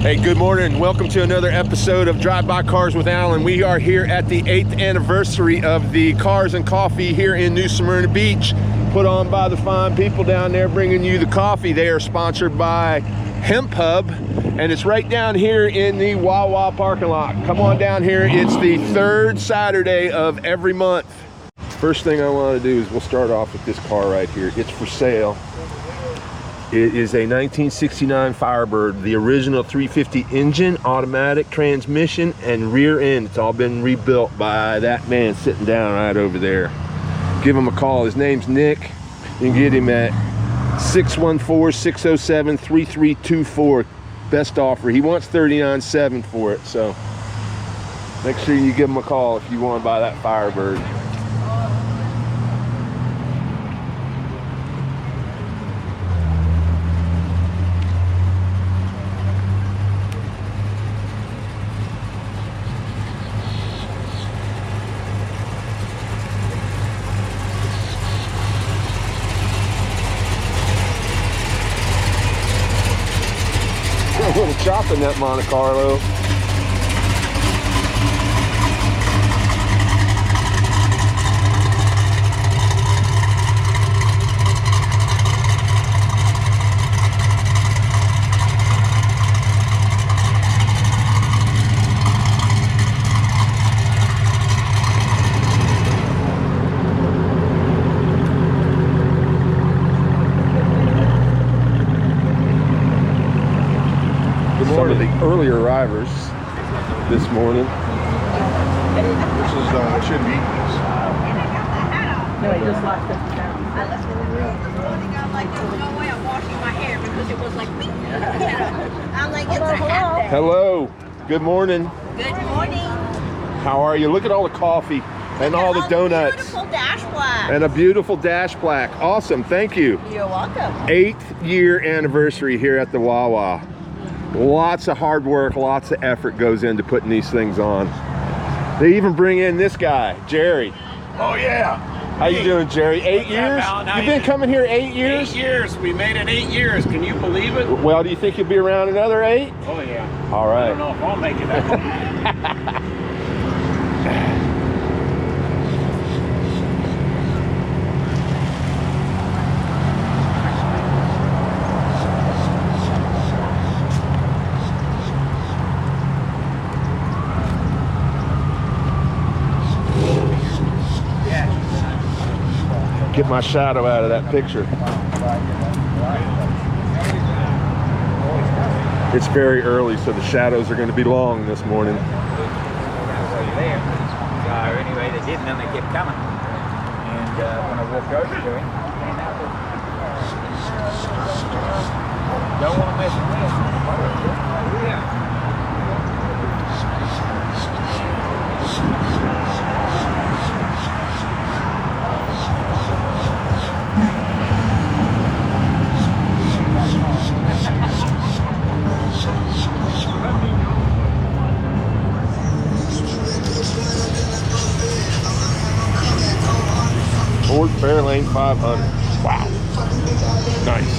Hey, good morning. Welcome to another episode of Drive By Cars with Alan. We are here at the 8th anniversary of the Cars and Coffee here in New Smyrna Beach, put on by the fine people down there bringing you the coffee. They are sponsored by Hemp Hub, and it's right down here in the Wawa parking lot. Come on down here. It's the third Saturday of every month. First thing I want to do is we'll start off with this car right here. It's for sale. It is a 1969 Firebird, the original 350 engine, automatic transmission, and rear end. It's all been rebuilt by that man sitting down right over there. Give him a call. His name's Nick. You can get him at 614-607-3324. Best offer. He wants $39,700 for it, so make sure you give him a call if you want to buy that Firebird. A little chop in that Monte Carlo. Some of the earlier arrivers this morning. This is, should be. No, I just locked it down. I left it this morning. I'm like, there's no way I'm washing my hair because it was like me. I'm like, it's a hat day. Hello, good morning. Good morning. How are you? Look at all the coffee and all the donuts. Beautiful dash plaque. And a beautiful dash plaque. Awesome, thank you. You're welcome. 8th year anniversary here at the Wawa. Lots of hard work, lots of effort goes into putting these things on. They even bring in this guy, Jerry. Oh yeah. How you doing, Jerry? 8 years? You've been coming here 8 years? 8 years. We made it 8 years. Can you believe it? Well, do you think you'll be around another 8? Oh yeah. All I right. don't know if I'll make it that long. Get my shadow out of that picture. It's very early, so the shadows are going to be long this morning. Anyway, they did, and then they kept coming. And when I walked over to him, don't want to mess with him. Yeah. Ford Fairlane 500. Wow. Nice.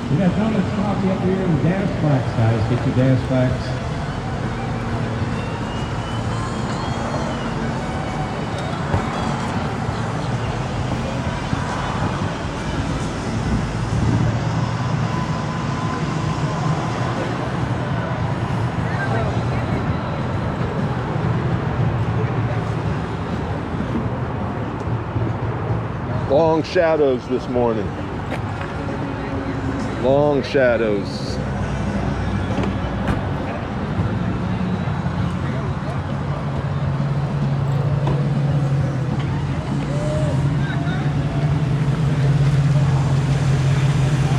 We got donuts, coffee up here, and dash plaques, guys. Get your dash plaques. Long shadows this morning. Long shadows.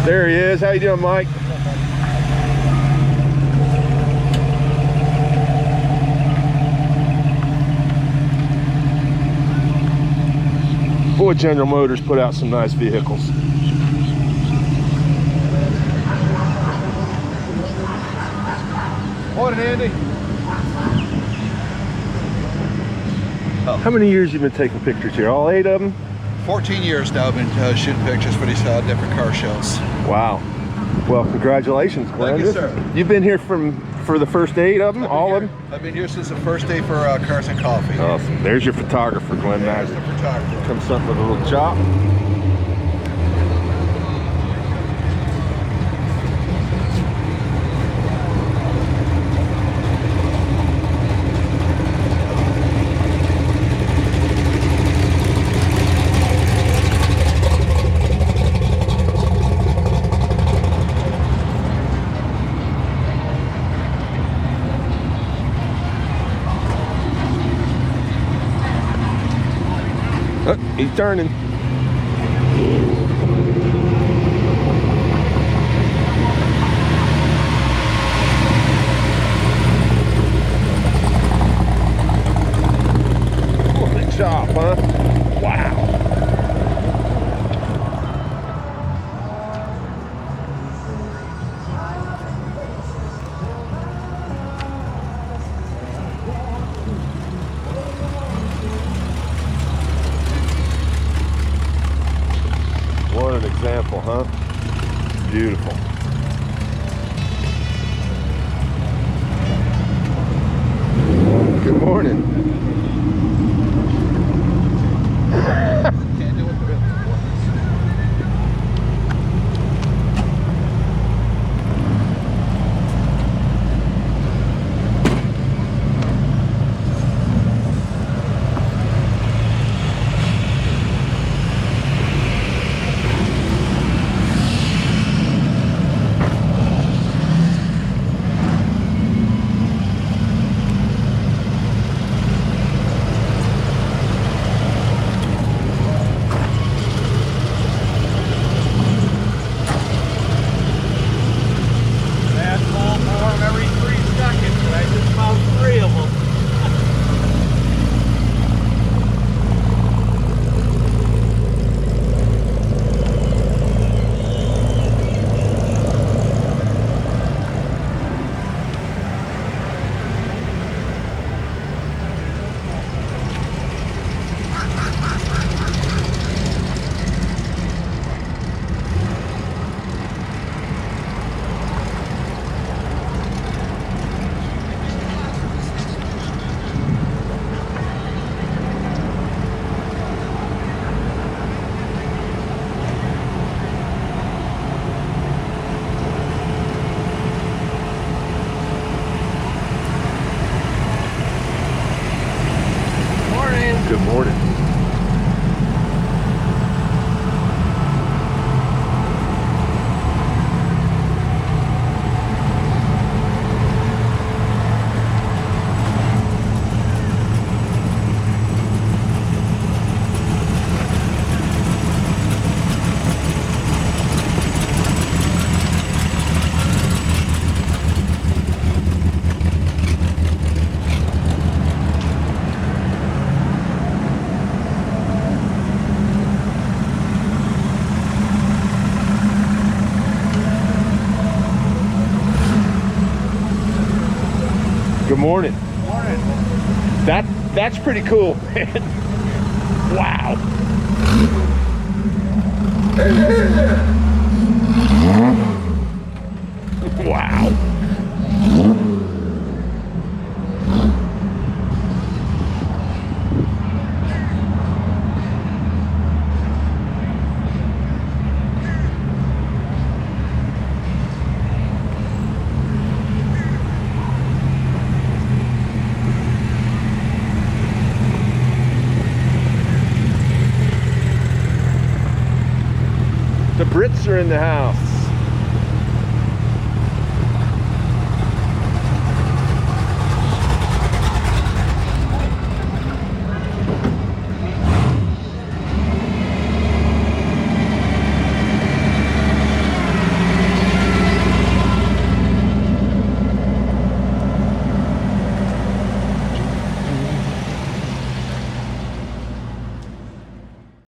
There he is. How you doing, Mike? Boy, General Motors put out some nice vehicles. Morning, Andy. How many years you been taking pictures here? All 8 of them? 14 years now I've been shooting pictures for these different car shows. Wow. Well, congratulations, Glenn. Thank you, sir. You've been here for the first 8 of them, all of them? I've been here since the first day for Cars and Coffee. Awesome. There's your photographer, Glenn There's the Magner. photographer. Comes something with a little chop. Oh, he's turning. What a chop, huh? Wow. What an example, huh? Beautiful. Good morning. Can't do it with That full form every 3 seconds, and I just found 3 of them. Good morning. Good morning. Morning. That's pretty cool, man. Wow.